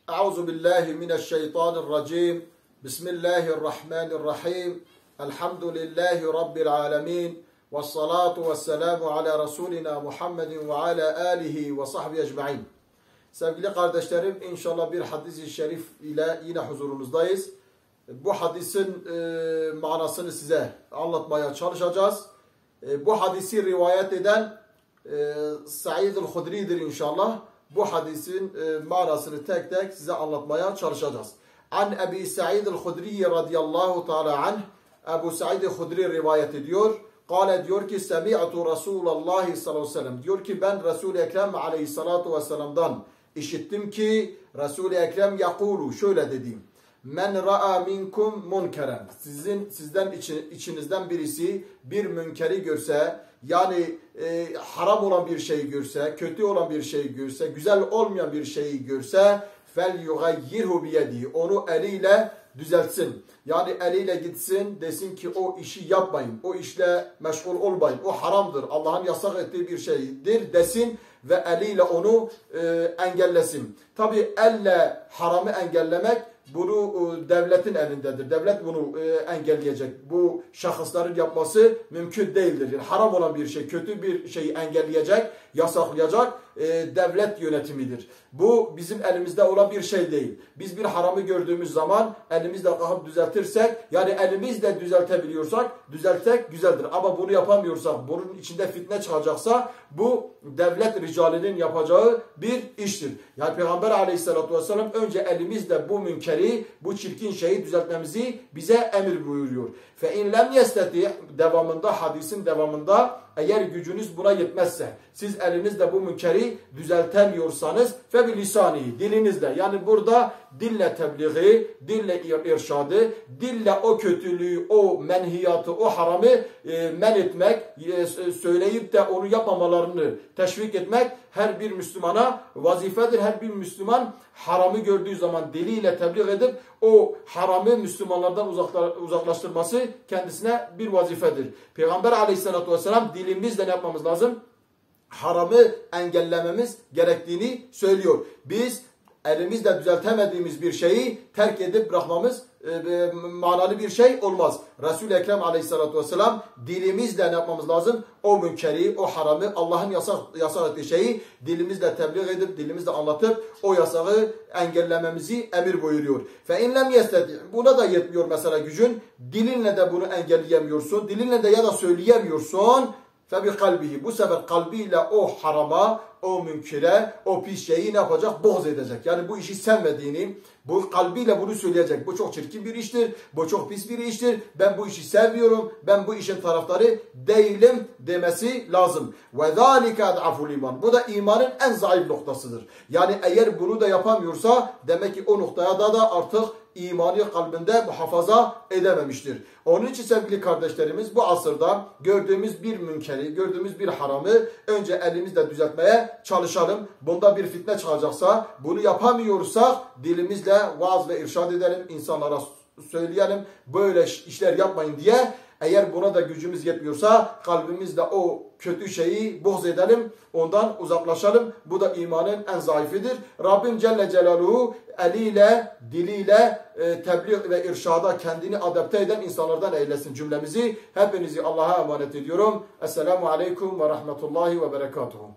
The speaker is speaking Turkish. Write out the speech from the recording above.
Euzu billahi mineşşeytanirracim. Bismillahirrahmanirrahim. Elhamdülillahi rabbil alamin. Ves salatu vesselamu ala rasulina Muhammedin ve ala alihi ve sahbihi ecmaîn. Sevgili kardeşlerim, inşallah bir hadis-i şerif ile yine huzurunuzdayız. Bu hadisin manasını size anlatmaya çalışacağız. Bu hadisi rivayet eden Said el-Hudri'dir inşallah. Bu hadisin manasını tek tek size anlatmaya çalışacağız. An Ebi Said el-Hudri radıyallahu ta'ala anh, Ebu Said el-Hudri rivayet ediyor. Kale diyor ki semi'tu Resulullah sallallahu aleyhi ve sellem. Diyor ki ben Resul-i Ekrem aleyhissalatu vesselam'dan işittim ki Resul-i Ekrem yakulu şöyle dediğim. Men ra'a minkum munkeren. Sizden içinizden birisi bir münkeri görse, yani haram olan bir şey görse, kötü olan bir şey görse, güzel olmayan bir şeyi görse, fel yugayyirhu biyedi. Onu eliyle düzeltsin. Yani eliyle gitsin, desin ki o işi yapmayın, o işle meşgul olmayın, o haramdır, Allah'ın yasak ettiği bir şeydir desin ve eliyle onu engellesin. Tabi elle haramı engellemek, bunu devletin elindedir. Devlet bunu engelleyecek. Bu şahısların yapması mümkün değildir. Yani haram olan bir şey, kötü bir şeyi engelleyecek, yasaklayacak devlet yönetimidir. Bu bizim elimizde olan bir şey değil. Biz bir haramı gördüğümüz zaman elimizle kalkıp düzeltirsek, yani elimizle düzeltebiliyorsak, düzeltsek güzeldir. Ama bunu yapamıyorsak, bunun içinde fitne çıkacaksa, bu devlet ricalinin yapacağı bir iştir. Yani Peygamber aleyhissalatü vesselam önce elimizle bu münkeri, bu çirkin şeyi düzeltmemizi bize emir buyuruyor. فَاِنْ لَمْ يَسْتَطِعْ devamında, hadisin devamında, eğer gücünüz buna yetmezse, siz elinizle bu münkeri düzeltemiyorsanız فَبِلِسَانِهِ dilinizle, yani burada dille tebliği, dille irşadı, dille o kötülüğü, o menhiyatı, o haramı men etmek, söyleyip de onu yapmamalarını teşvik etmek her bir Müslümana vazifedir. Her bir Müslüman haramı gördüğü zaman diliyle tebliğ edip o haramı Müslümanlardan uzaklaştırması kendisine bir vazifedir. Peygamber aleyhissalatü vesselam dilimizle ne yapmamız lazım? Haramı engellememiz gerektiğini söylüyor. Biz elimizle düzeltemediğimiz bir şeyi terk edip bırakmamız manalı bir şey olmaz. Resul-i Ekrem aleyhissalatü vesselam dilimizle ne yapmamız lazım? O münkeri, o haramı, Allah'ın yasak ettiği şeyi dilimizle tebliğ edip, dilimizle anlatıp o yasağı engellememizi emir buyuruyor. فَاِنْ لَمْ يَسْتَطِعْ buna da yetmiyor mesela gücün. Dilinle de bunu engelleyemiyorsun. Dilinle de ya da söyleyemiyorsun. فَبِقَلْبِهِ bu sefer kalbiyle o harama, o münkire, o pis şeyi ne yapacak? Boğz edecek. Yani bu işi sevmediğini, bu kalbiyle bunu söyleyecek. Bu çok çirkin bir iştir, bu çok pis bir iştir, ben bu işi sevmiyorum, ben bu işin taraftarı değilim demesi lazım. وَذَٰلِكَ اَدْعَفُ الْاِيمَانِ bu da imanın en zayıf noktasıdır. Yani eğer bunu da yapamıyorsa, demek ki o noktaya da artık imanı kalbinde muhafaza edememiştir. Onun için sevgili kardeşlerimiz, bu asırda gördüğümüz bir münkeri, gördüğümüz bir haramı önce elimizle düzeltmeye çalışalım. Bunda bir fitne çıkacaksa, bunu yapamıyorsak dilimizle vaaz ve irşad edelim, insanlara söyleyelim, böyle işler yapmayın diye. Eğer buna da gücümüz yetmiyorsa kalbimizle o kötü şeyi buğz edelim, ondan uzaklaşalım. Bu da imanın en zayıfidir. Rabbim Celle Celaluhu eliyle, diliyle tebliğ ve irşada kendini adapte eden insanlardan eylesin cümlemizi. Hepinizi Allah'a emanet ediyorum. Esselamu Aleyküm ve Rahmetullahi ve Berekatuhu.